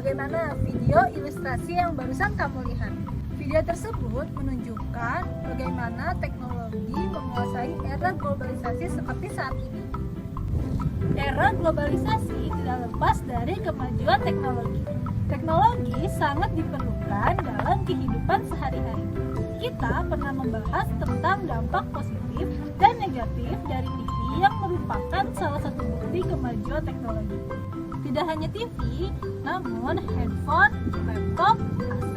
sebagaimana video ilustrasi yang barusan kamu lihat. Video tersebut menunjukkan bagaimana teknologi menguasai era globalisasi seperti saat ini. Era globalisasi tidak lepas dari kemajuan teknologi. Teknologi sangat diperlukan dalam kehidupan sehari-hari. Kita pernah membahas tentang dampak positif dan negatif dari TV yang merupakan salah satu bukti kemajuan teknologi. Tidak hanya TV, namun handphone, laptop, AC,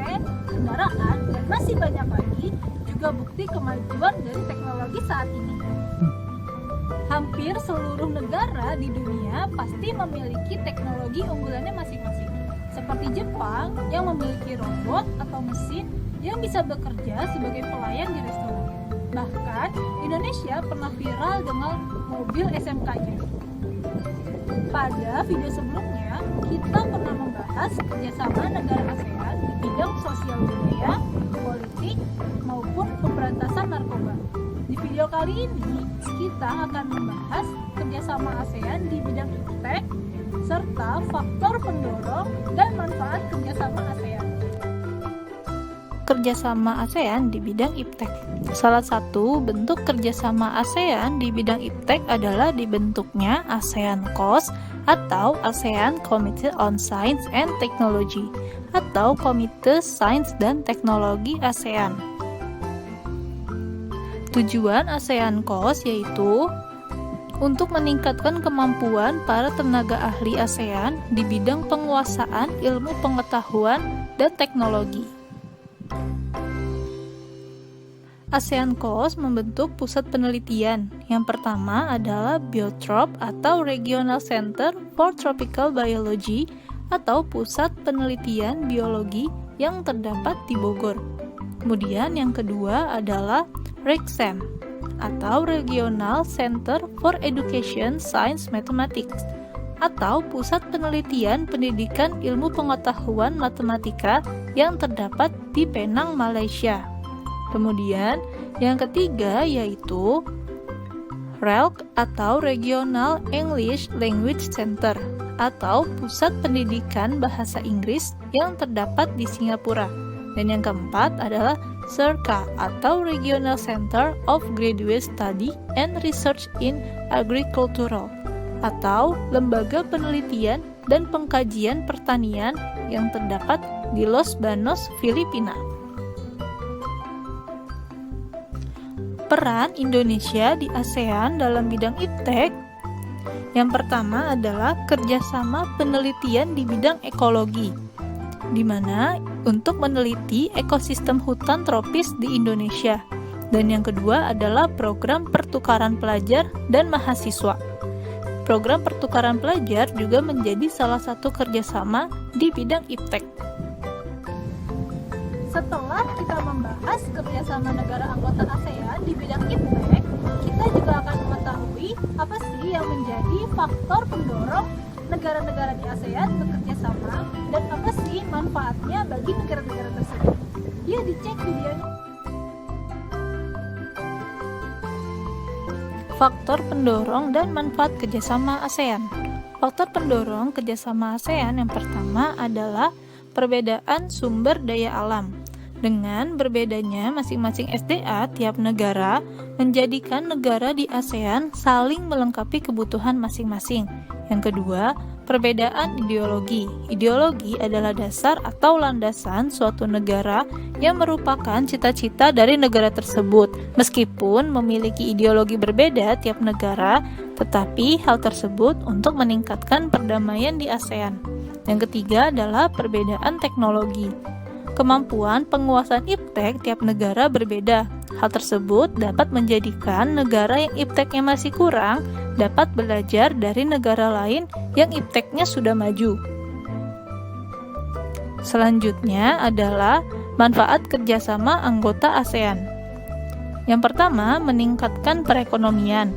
kendaraan, dan masih banyak lagi juga bukti kemajuan dari teknologi saat ini. Hampir seluruh negara di dunia pasti memiliki teknologi unggulannya masing-masing. Seperti Jepang yang memiliki robot atau mesin yang bisa bekerja sebagai pelayan di restoran. Bahkan Indonesia pernah viral dengan mobil SMK-nya. Pada video sebelumnya, kita pernah membahas kerjasama negara ASEAN di bidang sosial budaya, politik, maupun pemberantasan narkoba. Di video kali ini, kita akan membahas kerjasama ASEAN di bidang iptek, serta faktor pendorong dan manfaat kerjasama ASEAN. Kerjasama ASEAN di bidang iptek. Salah satu bentuk kerjasama ASEAN di bidang iptek adalah dibentuknya ASEAN COS atau ASEAN Committee on Science and Technology atau Komite Sains dan Teknologi ASEAN. Tujuan ASEAN COS yaitu untuk meningkatkan kemampuan para tenaga ahli ASEAN di bidang penguasaan ilmu pengetahuan dan teknologi. ASEAN COS membentuk pusat penelitian. Yang pertama adalah Biotrop atau Regional Center for Tropical Biology atau Pusat Penelitian Biologi yang terdapat di Bogor. Kemudian yang kedua adalah REGSAM atau Regional Center for Education Science Mathematics atau Pusat Penelitian Pendidikan Ilmu Pengetahuan Matematika yang terdapat di Penang, Malaysia. Kemudian yang ketiga yaitu RELC atau Regional English Language Center atau Pusat Pendidikan Bahasa Inggris yang terdapat di Singapura. Dan yang keempat adalah SERCA atau Regional Center of Graduate Study and Research in Agricultural atau Lembaga Penelitian dan Pengkajian Pertanian yang terdapat di Los Banos, Filipina. Peran Indonesia di ASEAN dalam bidang iptek. Yang pertama adalah kerjasama penelitian di bidang ekologi, di mana untuk meneliti ekosistem hutan tropis di Indonesia. Dan yang kedua adalah program pertukaran pelajar dan mahasiswa. Program pertukaran pelajar juga menjadi salah satu kerjasama di bidang iptek. Setelah kita membahas kerjasama negara anggota ASEAN di bidang iptek, kita juga akan mengetahui apa sih yang menjadi faktor pendorong negara-negara di ASEAN bekerja sama dan apa sih manfaatnya bagi negara-negara tersebut. Yuk dicek videonya. Faktor pendorong dan manfaat kerjasama ASEAN. Faktor pendorong kerjasama ASEAN yang pertama adalah perbedaan sumber daya alam. Dengan berbedanya masing-masing SDA tiap negara menjadikan negara di ASEAN saling melengkapi kebutuhan masing-masing. Yang kedua, perbedaan ideologi. Ideologi adalah dasar atau landasan suatu negara yang merupakan cita-cita dari negara tersebut. Meskipun memiliki ideologi berbeda tiap negara, tetapi hal tersebut untuk meningkatkan perdamaian di ASEAN. Yang ketiga adalah perbedaan teknologi. Kemampuan penguasaan iptek tiap negara berbeda. Hal tersebut dapat menjadikan negara yang ipteknya masih kurang dapat belajar dari negara lain yang ipteknya sudah maju. Selanjutnya adalah manfaat kerjasama anggota ASEAN. Yang pertama, meningkatkan perekonomian.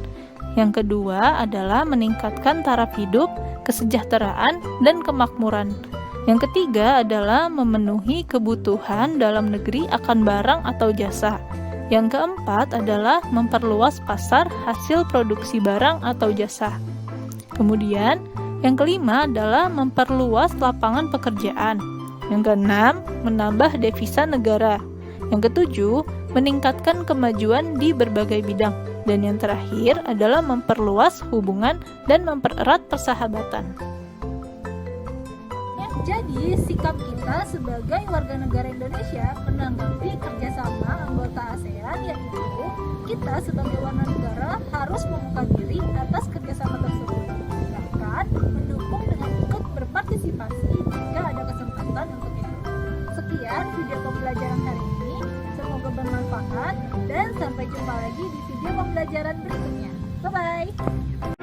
Yang kedua adalah meningkatkan taraf hidup, kesejahteraan, dan kemakmuran. Yang ketiga adalah memenuhi kebutuhan dalam negeri akan barang atau jasa. Yang keempat adalah memperluas pasar hasil produksi barang atau jasa. Kemudian, Yang kelima adalah memperluas lapangan pekerjaan. Yang keenam, menambah devisa negara. Yang ketujuh, meningkatkan kemajuan di berbagai bidang. Dan yang terakhir adalah memperluas hubungan dan mempererat persahabatan. Jadi, sikap kita sebagai warga negara Indonesia menanggapi kerjasama anggota ASEAN yaitu kita sebagai warga negara harus membuka diri atas kerjasama tersebut, bahkan mendukung dengan ikut berpartisipasi jika ada kesempatan untuk itu. Sekian video pembelajaran hari ini, semoga bermanfaat dan sampai jumpa lagi di video pembelajaran berikutnya. Bye-bye!